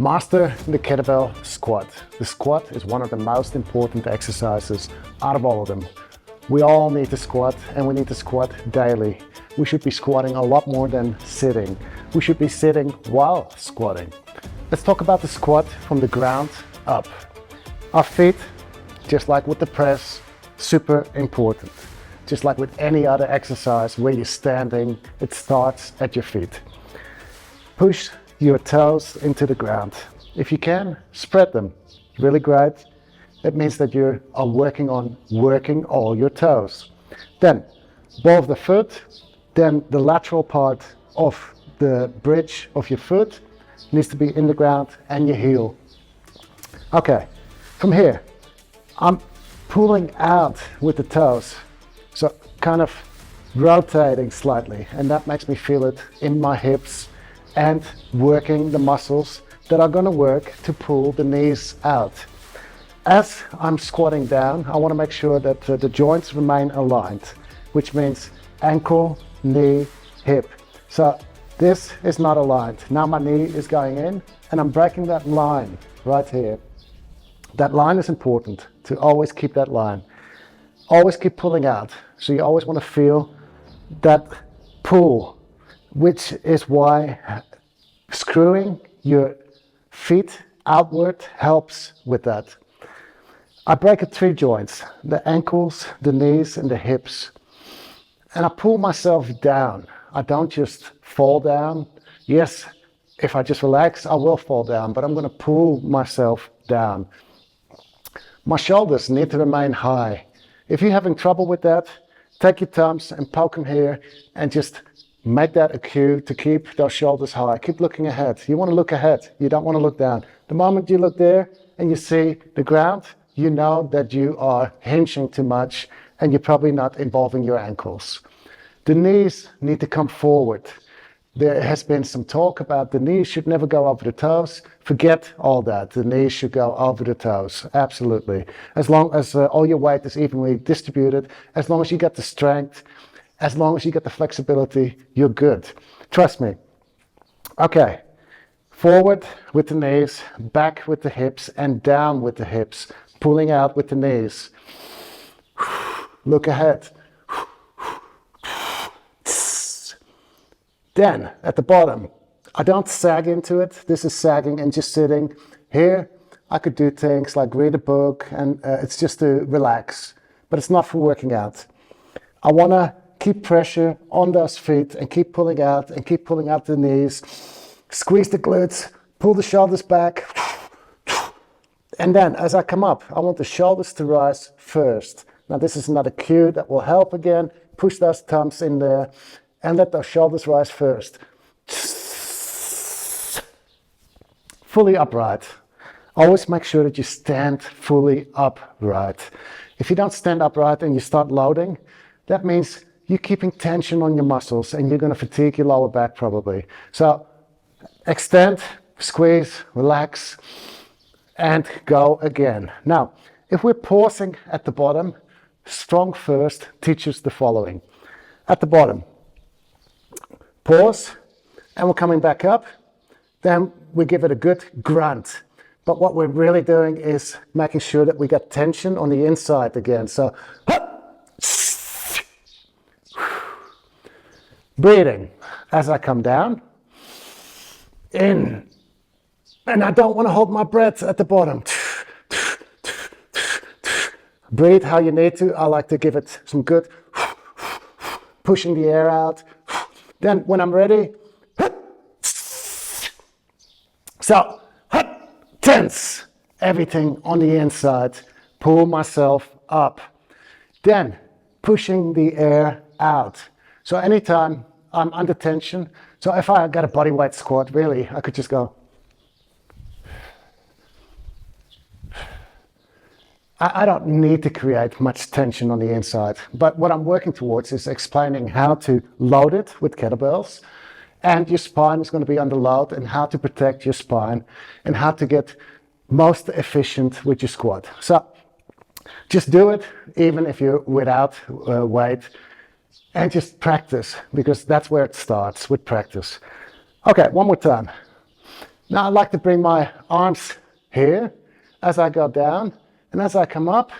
Master the Kettlebell Squat. The squat is one of the most important exercises out of all of them. We all need to squat, and we need to squat daily. We should be squatting a lot more than sitting. We should be sitting while squatting. Let's talk about the squat from the ground up. Our feet, just like with the press, super important. Just like with any other exercise where you're standing, it starts at your feet. Push your toes into the ground. If you can, spread them. Really great. That means that you are working on working all your toes. Then, ball of the foot, then the lateral part of the bridge of your foot needs to be in the ground and your heel. Okay, from here, I'm pulling out with the toes. So kind of rotating slightly, and that makes me feel it in my hips and working the muscles that are going to work to pull the knees out. As I'm squatting down, I want to make sure that the joints remain aligned, which means ankle, knee, hip. So this is not aligned. Now my knee is going in and I'm breaking that line right here. That line is important to always keep that line. Always keep pulling out. So you always want to feel that pull, which is why screwing your feet outward helps with that. I break at 3 joints, the ankles, the knees, and the hips. And I pull myself down. I don't just fall down. Yes, if I just relax, I will fall down, but I'm going to pull myself down. My shoulders need to remain high. If you're having trouble with that, take your thumbs and poke them here and just make that a cue to keep those shoulders high. Keep looking ahead. You want to look ahead. You don't want to look down. The moment you look there and you see the ground, you know that you are hinging too much and you're probably not involving your ankles. The knees need to come forward. There has been some talk about the knees should never go over the toes. Forget all that. The knees should go over the toes. Absolutely. As long as all your weight is evenly distributed, as long as you get the strength, as long as you get the flexibility, you're good. Trust me. Okay. Forward with the knees, back with the hips, and down with the hips. Pulling out with the knees. Look ahead. Then, at the bottom, I don't sag into it. This is sagging and just sitting. Here, I could do things like read a book, and it's just to relax. But it's not for working out. I want to keep pressure on those feet and keep pulling out and keep pulling out the knees. Squeeze the glutes, pull the shoulders back. And then, as I come up, I want the shoulders to rise first. Now, this is another cue that will help again. Push those thumbs in there. And let those shoulders rise first. Fully upright. Always make sure that you stand fully upright. If you don't stand upright and you start loading, that means you're keeping tension on your muscles and you're going to fatigue your lower back probably. So extend, squeeze, relax, and go again. Now, if we're pausing at the bottom, StrongFirst teaches the following. At the bottom, pause, and we're coming back up. Then we give it a good grunt. But what we're really doing is making sure that we get tension on the inside again. So, breathing as I come down. In. And I don't want to hold my breath at the bottom. Breathe how you need to. I like to give it some good pushing the air out. Then when I'm ready, so tense everything on the inside, pull myself up. Then pushing the air out. So anytime I'm under tension, so if I got a body weight squat, really, I could just go. I don't need to create much tension on the inside, but what I'm working towards is explaining how to load it with kettlebells, and your spine is going to be under load, and how to protect your spine, and how to get most efficient with your squat. So just do it, even if you're without weight, and just practice, because that's where it starts, with practice. Okay, one more time. Now I like to bring my arms here as I go down, and as I come up,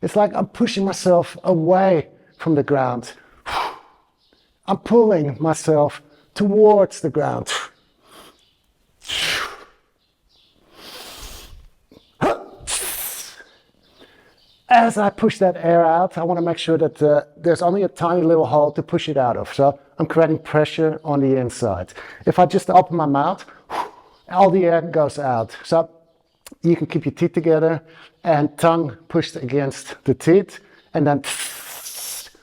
it's like I'm pushing myself away from the ground. I'm pulling myself towards the ground. As I push that air out, I want to make sure that there's only a tiny little hole to push it out of. So I'm creating pressure on the inside. If I just open my mouth, all the air goes out. So you can keep your teeth together and tongue pushed against the teeth, and then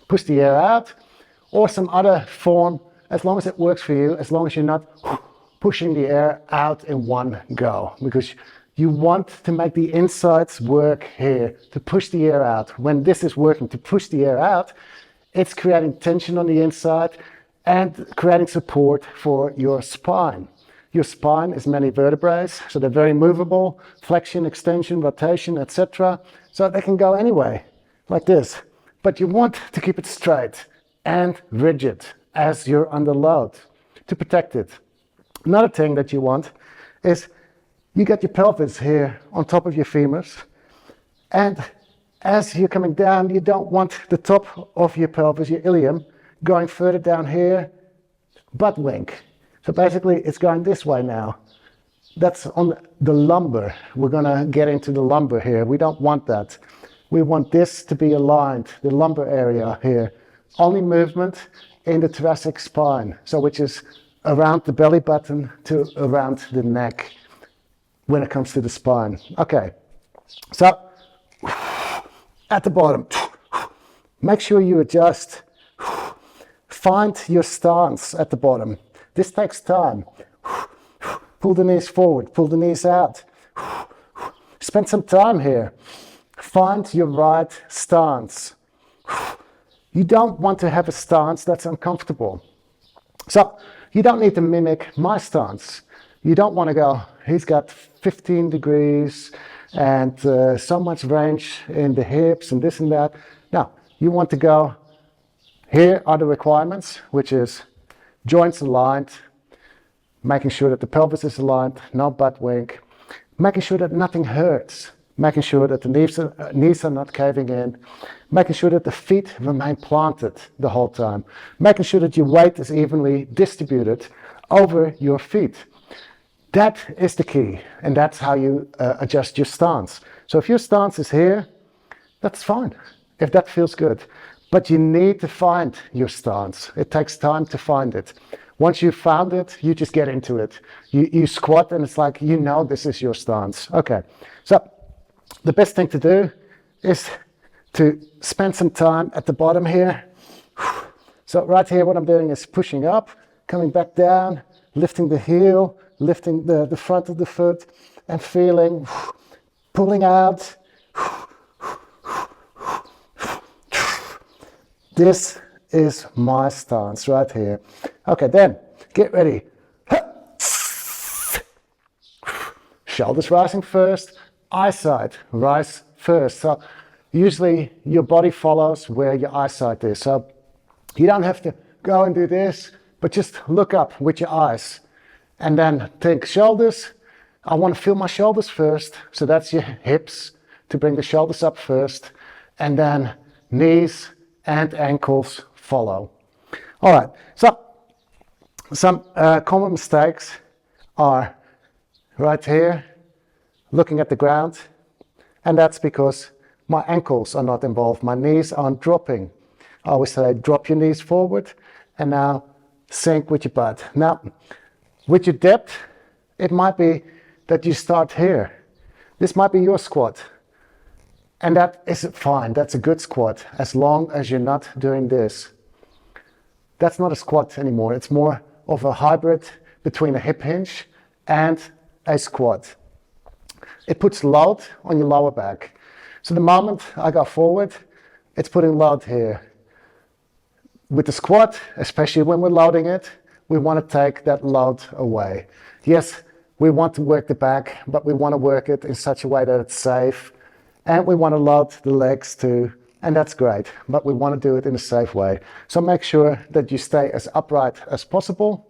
push the air out, or some other form, as long as it works for you, as long as you're not pushing the air out in one go, because you want to make the insides work here to push the air out. When this is working to push the air out, it's creating tension on the inside and creating support for your spine. Your spine is many vertebrae, so they're very movable, flexion, extension, rotation, etc. So they can go anyway, like this. But you want to keep it straight and rigid as you're under load to protect it. Another thing that you want is you got your pelvis here on top of your femurs, and as you're coming down, you don't want the top of your pelvis, your ilium, going further down here, butt wink. So basically it's going this way now. That's on the lumbar. We're gonna get into the lumbar here. We don't want that. We want this to be aligned, the lumbar area here. Only movement in the thoracic spine, so which is around the belly button to around the neck when it comes to the spine. Okay, so at the bottom, make sure you adjust. Find your stance at the bottom. This takes time. Pull the knees forward, pull the knees out. Spend some time here. Find your right stance. You don't want to have a stance that's uncomfortable. So you don't need to mimic my stance. You don't want to go, he's got 15 degrees and so much range in the hips and this and that. No, you want to go, here are the requirements, which is joints aligned, making sure that the pelvis is aligned, no butt wink, making sure that nothing hurts, making sure that the knees are not caving in, making sure that the feet remain planted the whole time, making sure that your weight is evenly distributed over your feet. That is the key, and that's how you adjust your stance. So if your stance is here, that's fine, if that feels good. But you need to find your stance. It takes time to find it. Once you've found it, you just get into it. You squat and it's like, you know this is your stance. Okay, so the best thing to do is to spend some time at the bottom here. So right here what I'm doing is pushing up, coming back down, lifting the heel, lifting the front of the foot and feeling, pulling out. This is my stance right here. Okay, then get ready. Shoulders rising first, eyesight rise first. So usually your body follows where your eyesight is. So you don't have to go and do this, but just look up with your eyes. And then think shoulders. I want to feel my shoulders first. So that's your hips to bring the shoulders up first. And then knees and ankles follow. All right, so some common mistakes are right here, looking at the ground. And that's because my ankles are not involved. My knees aren't dropping. I always say drop your knees forward and now sink with your butt. Now, with your depth, it might be that you start here. This might be your squat. And that is fine. That's a good squat, as long as you're not doing this. That's not a squat anymore. It's more of a hybrid between a hip hinge and a squat. It puts load on your lower back. So the moment I go forward, it's putting load here. With the squat, especially when we're loading it, we want to take that load away. Yes, we want to work the back, but we want to work it in such a way that it's safe. And we want to load the legs too, and that's great, but we want to do it in a safe way. So make sure that you stay as upright as possible.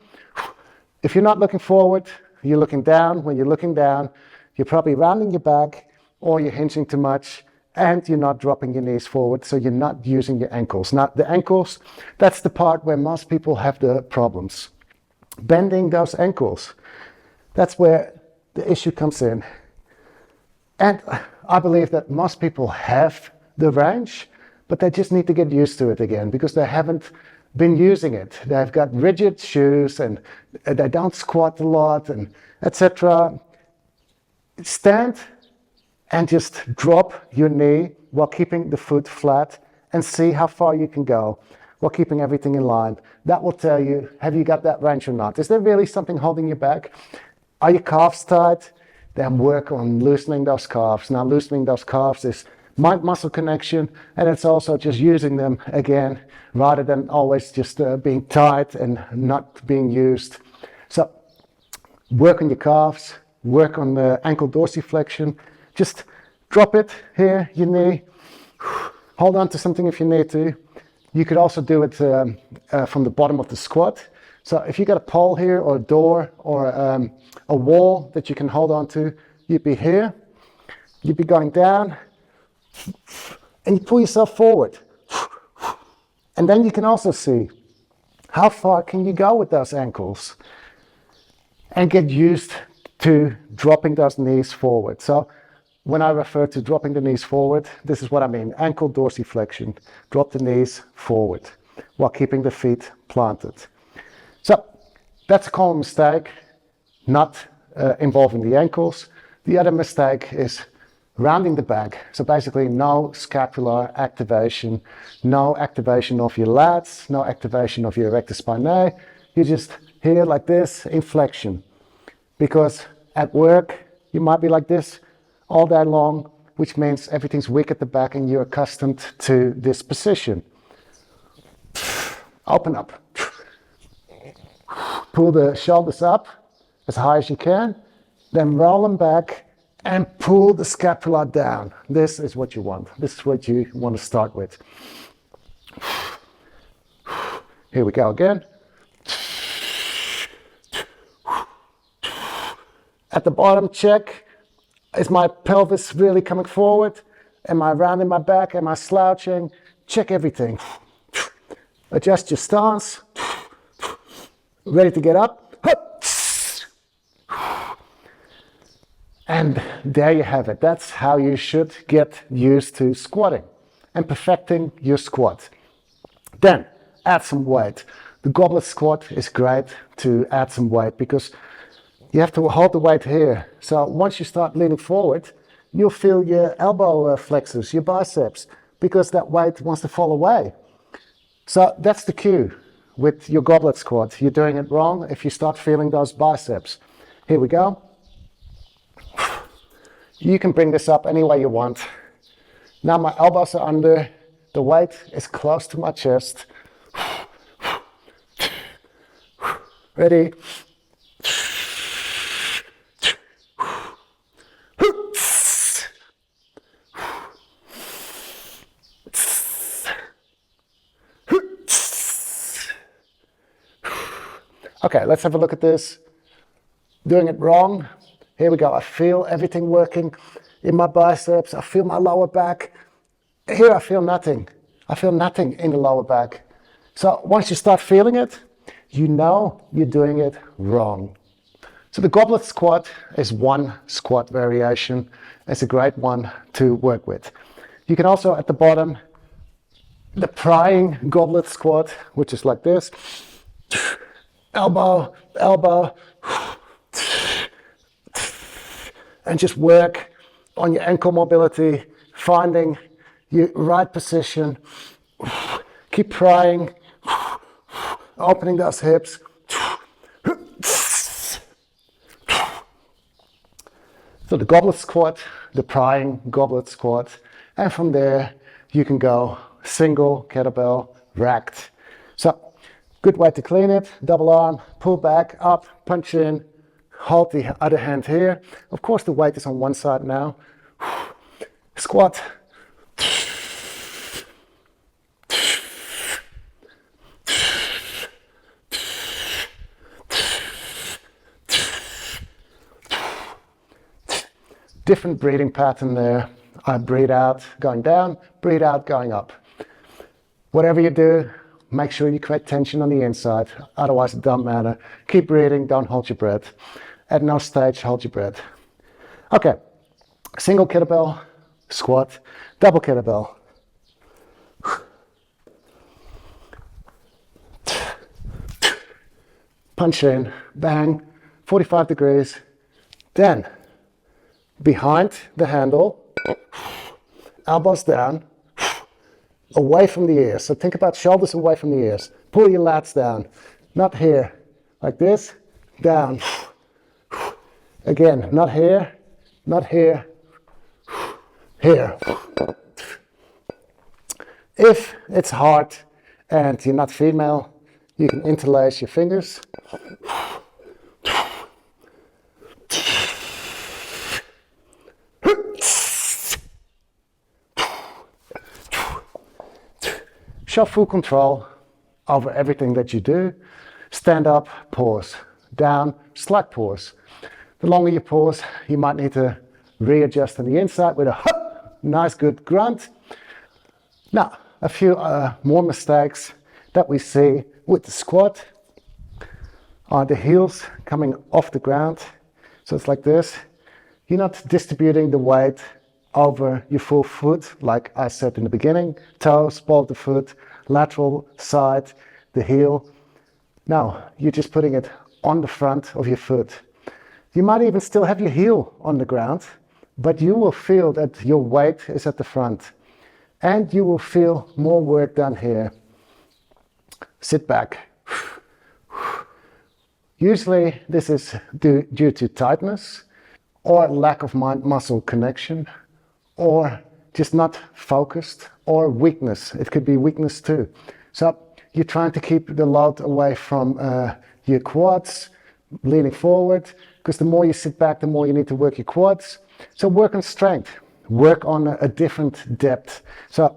If you're not looking forward, you're looking down. When you're looking down, you're probably rounding your back or you're hinging too much and you're not dropping your knees forward, so you're not using your ankles. Now, the ankles, that's the part where most people have the problems. Bending those ankles, that's where the issue comes in. And I believe that most people have the range, but they just need to get used to it again because they haven't been using it. They've got rigid shoes and they don't squat a lot and etc. Stand and just drop your knee while keeping the foot flat and see how far you can go while keeping everything in line. That will tell you, have you got that range or not? Is there really something holding you back? Are your calves tight? Then work on loosening those calves. Now, loosening those calves is mind-muscle connection, and it's also just using them again rather than always just being tight and not being used. So work on your calves, work on the ankle dorsiflexion. Just drop it here, your knee. Hold on to something if you need to. You could also do it from the bottom of the squat. So if you got a pole here or a door or a wall that you can hold on to, you'd be here, you'd be going down, and you pull yourself forward. And then you can also see how far can you go with those ankles and get used to dropping those knees forward. So when I refer to dropping the knees forward, this is what I mean. Ankle dorsiflexion. Drop the knees forward while keeping the feet planted. So that's a common mistake, not involving the ankles. The other mistake is rounding the back. So basically no scapular activation, no activation of your lats, no activation of your rectus spinae. You just here like this, inflection. Because at work, you might be like this all day long, which means everything's weak at the back and you're accustomed to this position. Open up. Pull the shoulders up as high as you can, then roll them back and pull the scapula down. This is what you want. This is what you want to start with. Here we go again. At the bottom, check. Is my pelvis really coming forward? Am I rounding my back? Am I slouching? Check everything. Adjust your stance. Ready to get up? And there you have it. That's how you should get used to squatting and perfecting your squat. Then add some weight. The goblet squat is great to add some weight because you have to hold the weight here. So once you start leaning forward, you'll feel your elbow flexors, your biceps, because that weight wants to fall away. So that's the cue with your goblet squat. You're doing it wrong if you start feeling those biceps. Here we go. You can bring this up any way you want. Now my elbows are under, the weight is close to my chest. Ready? Okay, let's have a look at this. Doing it wrong. Here we go. I feel everything working in my biceps. I feel my lower back. Here I feel nothing. I feel nothing in the lower back. So once you start feeling it, you know you're doing it wrong. So the goblet squat is one squat variation. It's a great one to work with. You can also at the bottom, the prying goblet squat, which is like this. Elbow, elbow. And just work on your ankle mobility, finding your right position. Keep prying, opening those hips. So the goblet squat, the prying goblet squat, and from there you can go single kettlebell racked. So good way to clean it, double arm, pull back, up, punch in, hold the other hand here. Of course the weight is on one side now. Squat. different breathing pattern there. I breathe out, going down, breathe out, going up. Whatever you do, make sure you create tension on the inside, otherwise it doesn't matter. Keep breathing, don't hold your breath. At no stage, hold your breath. Okay, single kettlebell squat, double kettlebell. Punch in, bang, 45 degrees. Then, behind the handle, elbows down, away from the ears. So think about shoulders away from the ears. Pull your lats down, not here, like this, down. Again, not here, not here, here. If it's hard and you're not female, you can interlace your fingers. Show full control over everything that you do. Stand up, pause. Down, slight pause. The longer you pause, you might need to readjust on the inside with a nice good grunt. Now, a few more mistakes that we see with the squat are the heels coming off the ground. So it's like this. You're not distributing the weight over your full foot, like I said in the beginning. Toes, ball of the foot, lateral side, the heel. Now, you're just putting it on the front of your foot. You might even still have your heel on the ground, but you will feel that your weight is at the front. And you will feel more work done here. Sit back. Usually this is due to tightness or lack of mind-muscle connection or just not focused or weakness. It could be weakness too. So you're trying to keep the load away from your quads, leaning forward, because the more you sit back, the more you need to work your quads. So work on strength, work on a different depth. So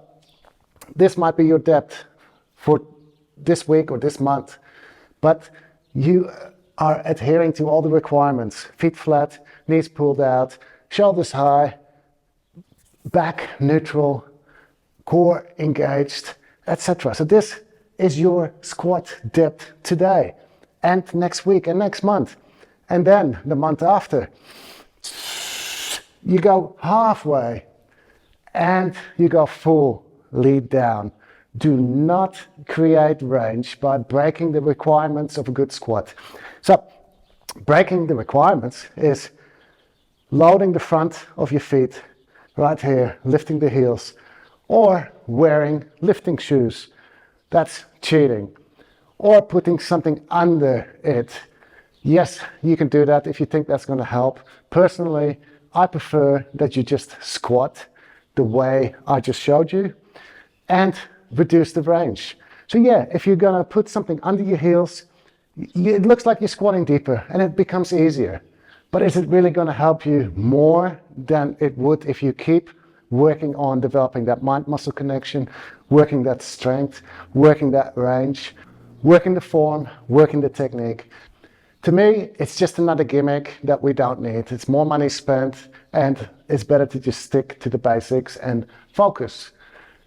this might be your depth for this week or this month, but you are adhering to all the requirements. Feet flat, knees pulled out, shoulders high, back neutral, core engaged, etc. So this is your squat depth today and next week and next month. And then the month after, you go halfway and you go full lead down. Do not create range by breaking the requirements of a good squat. So breaking the requirements is loading the front of your feet right here, lifting the heels, or wearing lifting shoes. That's cheating. Or putting something under it. Yes, you can do that if you think that's going to help. Personally, I prefer that you just squat the way I just showed you and reduce the range. So yeah, if you're going to put something under your heels, it looks like you're squatting deeper and it becomes easier. But is it really going to help you more than it would if you keep working on developing that mind-muscle connection, working that strength, working that range, working the form, working the technique? To me, it's just another gimmick that we don't need. It's more money spent and it's better to just stick to the basics and focus.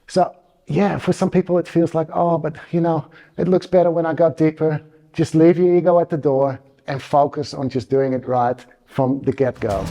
So yeah, for some people it feels like, oh, but you know, it looks better when I go deeper. Just leave your ego at the door and focus on just doing it right from the get-go.